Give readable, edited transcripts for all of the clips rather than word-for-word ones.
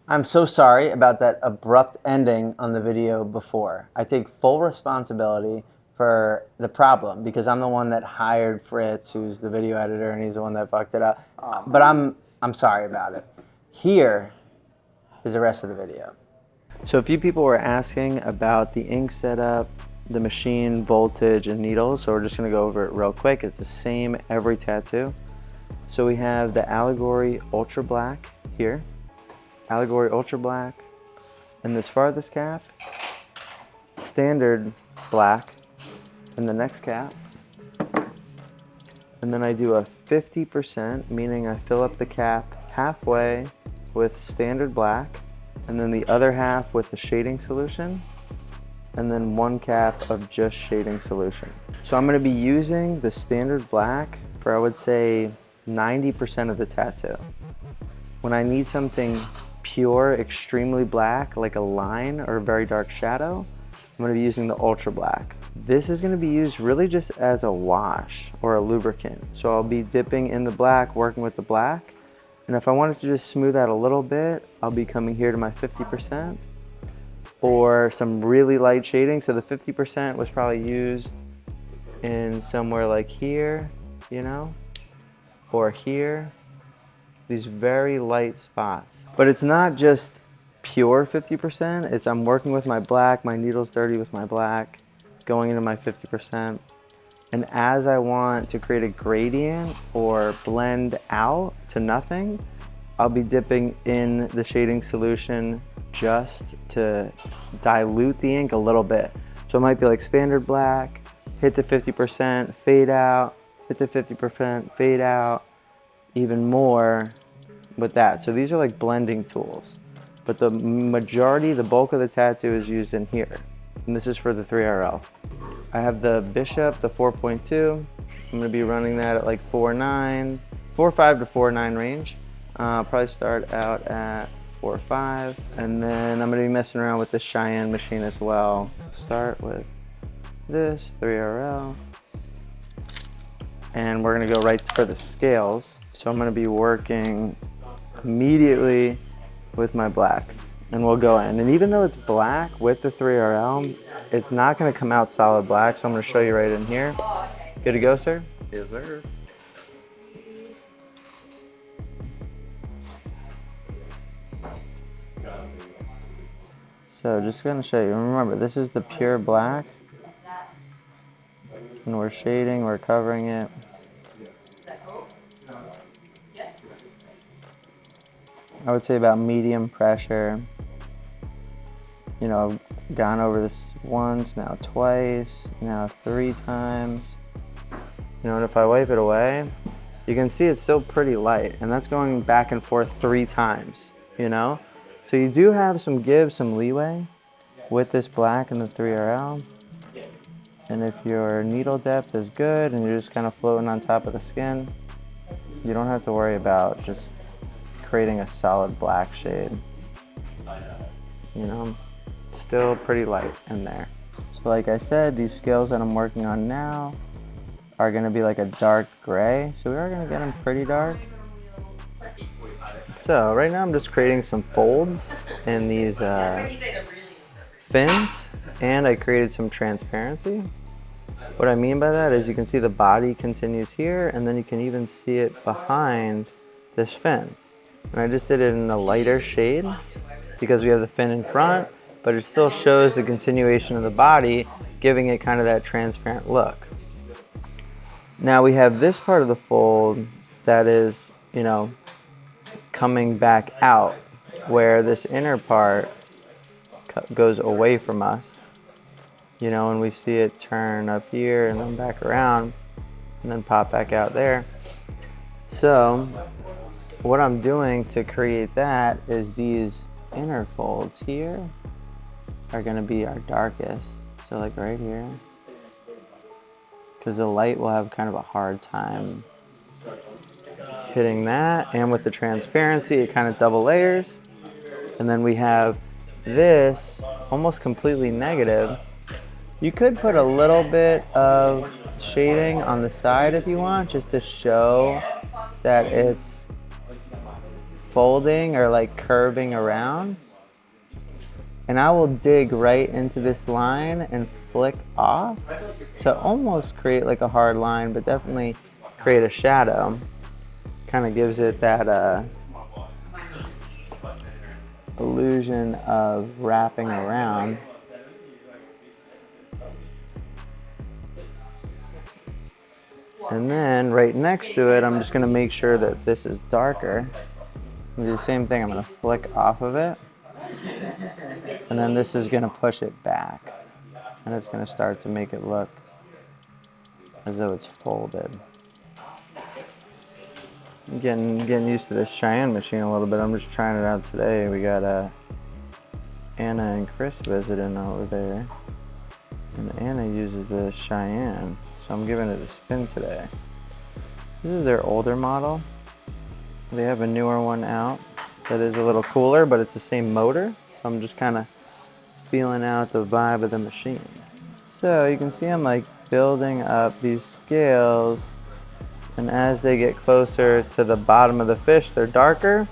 I'm so sorry about that abrupt ending on the video before. I take full responsibility for the problem because I'm the one that hired Fritz, who's the video editor, and he's the one that fucked it up. But I'm sorry about it. Here is the rest of the video. So a few people were asking about the ink setup, the machine, voltage, and needles. So we're just gonna go over it real quick. It's the same every tattoo. So we have the Allegory Ultra Black here. Allegory Ultra Black, and this farthest cap, standard black in the next cap, and then I do a 50%, meaning I fill up the cap halfway with standard black, and then the other half with the shading solution, and then one cap of just shading solution. So I'm going to be using the standard black for, I would say, 90% of the tattoo. When I need something pure, extremely black, like a line or a very dark shadow, I'm going to be using the ultra black. This is going to be used really just as a wash or a lubricant. So I'll be dipping in the black, working with the black. And if I wanted to just smooth out a little bit, I'll be coming here to my 50% or some really light shading. So the 50% was probably used in somewhere like here, you know, or here. These very light spots. But it's not just pure 50%, it's I'm working with my black, my needle's dirty with my black, going into my 50%. And as I want to create a gradient or blend out to nothing, I'll be dipping in the shading solution just to dilute the ink a little bit. So it might be like standard black, hit the 50%, fade out, hit the 50%, fade out, even more with that. So these are like blending tools, but the majority, the bulk of the tattoo is used in here. And this is for the 3RL. I have the Bishop, the 4.2. I'm gonna be running that at like 4.9, 4.5 to 4.9 range. Probably start out at 4.5. And then I'm gonna be messing around with the Cheyenne machine as well. Start with this 3RL. And we're gonna go right for the scales. So I'm gonna be working immediately with my black, and we'll go in. And even though it's black with the 3RL, it's not gonna come out solid black, so I'm gonna show you right in here. Good to go, sir? Yes, sir. So just gonna show you, remember, this is the pure black, and we're shading, we're covering it. I would say about medium pressure. You know, I've gone over this once, now twice, now 3 times. You know, and if I wipe it away, you can see it's still pretty light, and that's going back and forth 3 times, you know? So you do have some give, some leeway with this black and the 3RL. And if your needle depth is good and you're just kind of floating on top of the skin, you don't have to worry about just creating a solid black shade. You know, still pretty light in there. So like I said, these scales that I'm working on now are gonna be like a dark gray. So we are gonna get them pretty dark. So right now I'm just creating some folds in these fins, and I created some transparency. What I mean by that is you can see the body continues here, and then you can even see it behind this fin. And I just did it in a lighter shade because we have the fin in front, but it still shows the continuation of the body, giving it kind of that transparent look. Now we have this part of the fold that is, you know, coming back out, where this inner part goes away from us. You know, and we see it turn up here and then back around and then pop back out there. So what I'm doing to create that is these inner folds here are going to be our darkest. So like right here, because the light will have kind of a hard time hitting that. And with the transparency, it kind of double layers. And then we have this almost completely negative. You could put a little bit of shading on the side if you want, just to show that it's folding or like curving around. And I will dig right into this line and flick off to almost create like a hard line, but definitely create a shadow. Kind of gives it that illusion of wrapping around. And then right next to it, I'm just gonna make sure that this is darker. Do the same thing, I'm gonna flick off of it. And then this is gonna push it back. And it's gonna start to make it look as though it's folded. I'm getting used to this Cheyenne machine a little bit. I'm just trying it out today. We got Anna and Chris visiting over there. And Anna uses the Cheyenne. So I'm giving it a spin today. This is their older model. They have a newer one out that is a little cooler, but it's the same motor. So I'm just kind of feeling out the vibe of the machine. So you can see I'm like building up these scales, and as they get closer to the bottom of the fish, they're darker.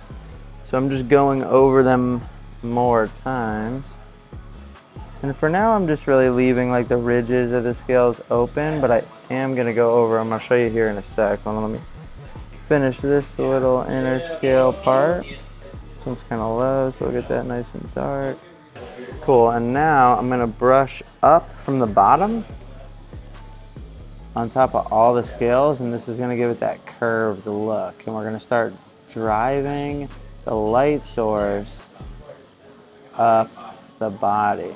So I'm just going over them more times. And for now, I'm just really leaving like the ridges of the scales open, but I am gonna go over them. I'll show you here in a sec. Hold on, let me finish this little inner scale part. This one's kind of low, so we'll get that nice and dark. Cool, and now I'm gonna brush up from the bottom on top of all the scales, and this is gonna give it that curved look. And we're gonna start driving the light source up the body.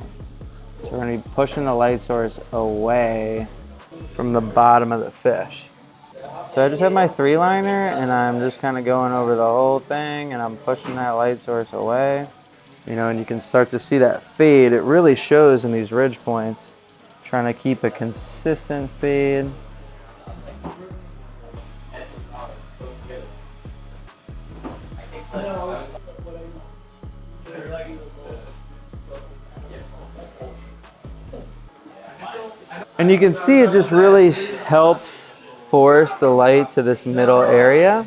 So we're gonna be pushing the light source away from the bottom of the fish. So I just have my 3-liner and I'm just kind of going over the whole thing, and I'm pushing that light source away. You know, and you can start to see that fade. It really shows in these ridge points. Trying to keep a consistent fade. And you can see it just really helps force the light to this middle area.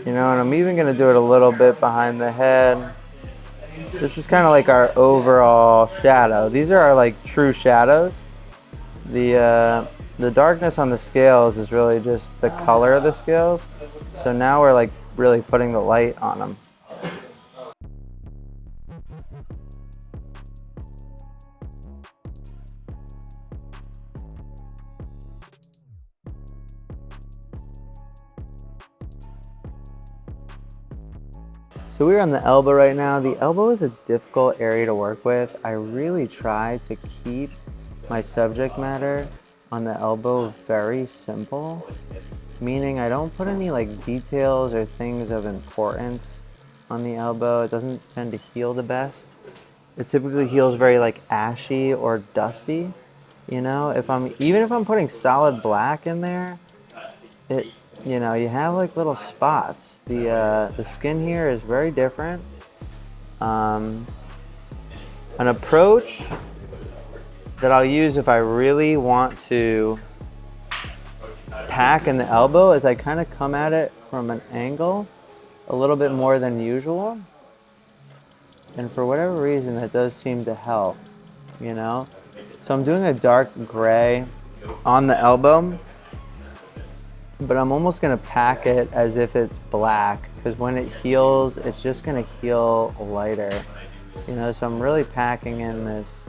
You know, and I'm even going to do it a little bit behind the head. This is kind of like our overall shadow. These are our like true shadows. The darkness on the scales is really just the color of the scales. So now we're like really putting the light on them. So we're on the elbow right now. The elbow is a difficult area to work with. I really try to keep my subject matter on the elbow very simple, meaning I don't put any like details or things of importance on the elbow. It doesn't tend to heal the best. It typically heals very like ashy or dusty. You know, even if I'm putting solid black in there, you know, you have like little spots. The skin here is very different. An approach that I'll use if I really want to pack in the elbow is I kind of come at it from an angle a little bit more than usual. And for whatever reason, that does seem to help, you know? So I'm doing a dark gray on the elbow, but I'm almost gonna pack it as if it's black, because when it heals, it's just gonna heal lighter. You know, so I'm really packing in this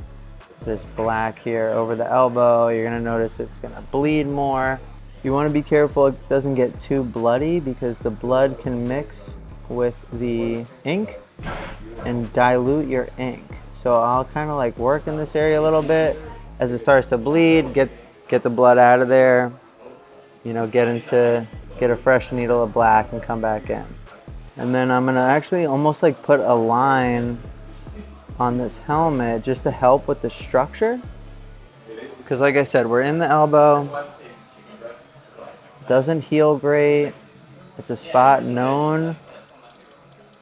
black here over the elbow. You're gonna notice it's gonna bleed more. You wanna be careful it doesn't get too bloody, because the blood can mix with the ink and dilute your ink. So I'll kind of like work in this area a little bit. As it starts to bleed, get the blood out of there. You know, get a fresh needle of black and come back in. And then I'm gonna actually almost like put a line on this helmet just to help with the structure. Because like I said, we're in the elbow. Doesn't heal great. It's a spot known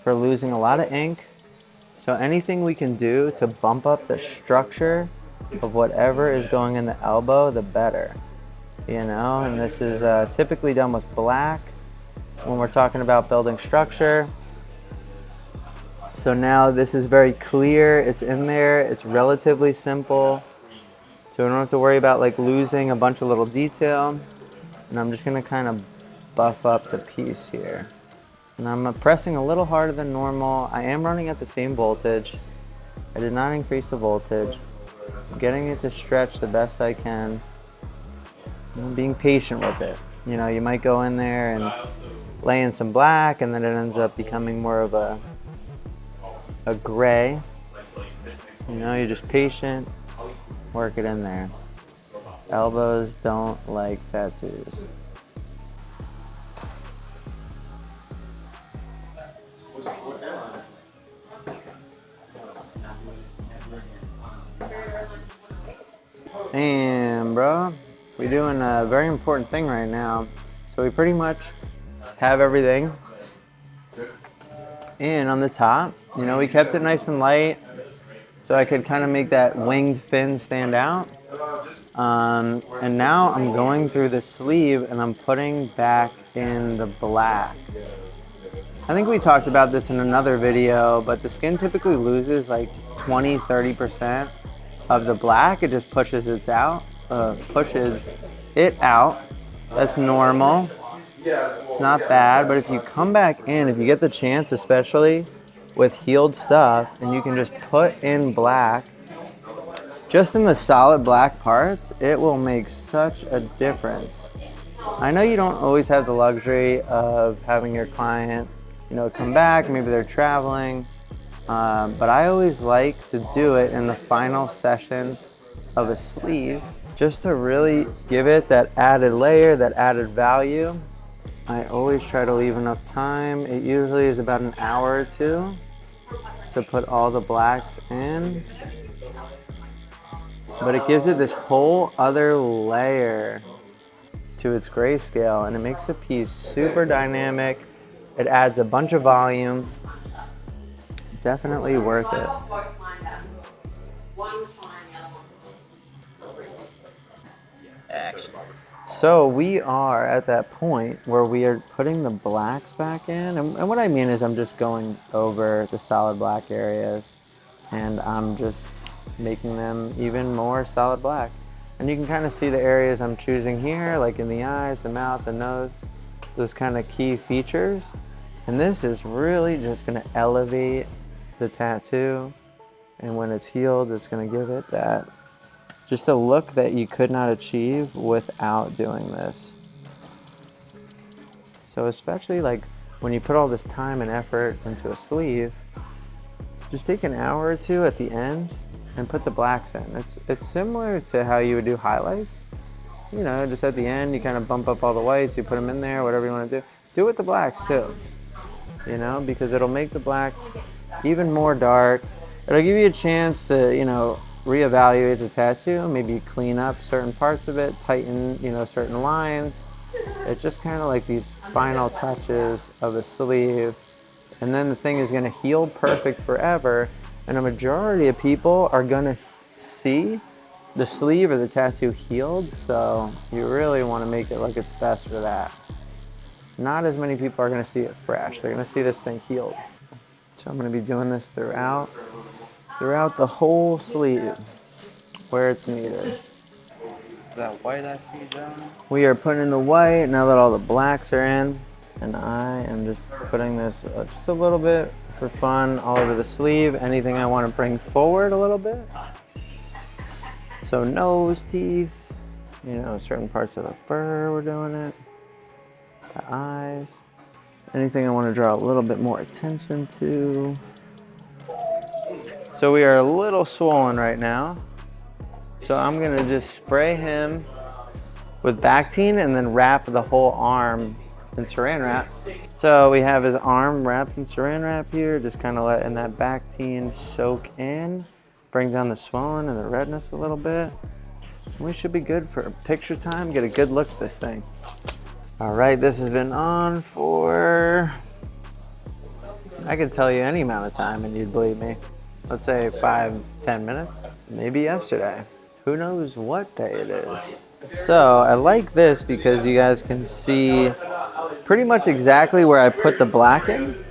for losing a lot of ink. So anything we can do to bump up the structure of whatever is going in the elbow, the better. You know, and this is typically done with black. when we're talking about building structure. So now this is very clear, it's in there, it's relatively simple. So we don't have to worry about like losing a bunch of little detail. And I'm just gonna kind of buff up the piece here. And I'm pressing a little harder than normal. I am running at the same voltage. I did not increase the voltage. I'm getting it to stretch the best I can. I'm being patient with it. You know, you might go in there and lay in some black and then it ends up becoming more of a gray. You know, you're just patient, work it in there. Elbows don't like tattoos. And bro, we're doing a very important thing right now. So we pretty much have everything. And on the top, you know, we kept it nice and light so I could kind of make that winged fin stand out. And now I'm going through the sleeve and I'm putting back in the black. I think we talked about this in another video, but the skin typically loses like 20-30% of the black. It just pushes it out. That's normal. It's not bad, but if you come back in, if you get the chance, especially with healed stuff, and you can just put in black, just in the solid black parts, it will make such a difference. I know you don't always have the luxury of having your client, you know, come back, maybe they're traveling, but I always like to do it in the final session of a sleeve, just to really give it that added layer, that added value. I always try to leave enough time. It usually is about an hour or two to put all the blacks in. But it gives it this whole other layer to its grayscale, and it makes the piece super dynamic. It adds a bunch of volume. Definitely worth it. So we are at that point where we are putting the blacks back in. And what I mean is I'm just going over the solid black areas and I'm just making them even more solid black. And you can kind of see the areas I'm choosing here, like in the eyes, the mouth, the nose, those kind of key features. And this is really just gonna elevate the tattoo. And when it's healed, it's gonna give it that just a look that you could not achieve without doing this. So especially like when you put all this time and effort into a sleeve, just take an hour or two at the end and put the blacks in. It's similar to how you would do highlights. You know, just at the end, you kind of bump up all the whites, you put them in there, whatever you want to do. Do it with the blacks too, you know, because it'll make the blacks even more dark. It'll give you a chance to, you know, reevaluate the tattoo, maybe clean up certain parts of it, tighten, you know, certain lines. It's just kind of like these final touches of a sleeve. And then the thing is going to heal perfect forever. And a majority of people are going to see the sleeve or the tattoo healed. So you really want to make it look its best for that. Not as many people are going to see it fresh. They're going to see this thing healed. So I'm going to be doing this throughout the whole sleeve where it's needed. That white I see, John? We are putting in the white now that all the blacks are in, and I am just putting this just a little bit for fun all over the sleeve. Anything I want to bring forward a little bit. So nose, teeth, you know, certain parts of the fur, we're doing it. The eyes. Anything I want to draw a little bit more attention to. So we are a little swollen right now. So I'm gonna just spray him with Bactine and then wrap the whole arm in saran wrap. So we have his arm wrapped in saran wrap here, just kind of letting that Bactine soak in, bring down the swelling and the redness a little bit. We should be good for picture time, get a good look at this thing. All right, this has been on for, I could tell you any amount of time and you'd believe me. Let's say 5-10 minutes, maybe yesterday. Who knows what day it is. So I like this because you guys can see pretty much exactly where I put the black in.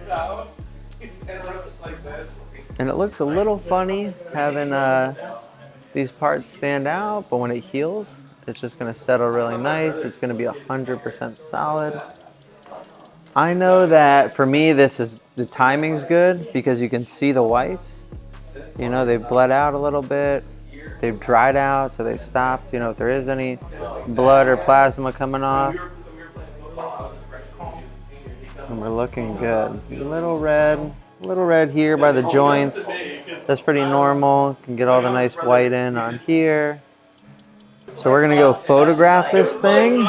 And it looks a little funny having these parts stand out, but when it heals, it's just gonna settle really nice. It's gonna be 100% solid. I know that for me, the timing's good because you can see the whites. You know, they've bled out a little bit. They've dried out, so they stopped. You know, if there is any blood or plasma coming off. And we're looking good. A little red here by the joints. That's pretty normal. Can get all the nice white in on here. So we're gonna go photograph this thing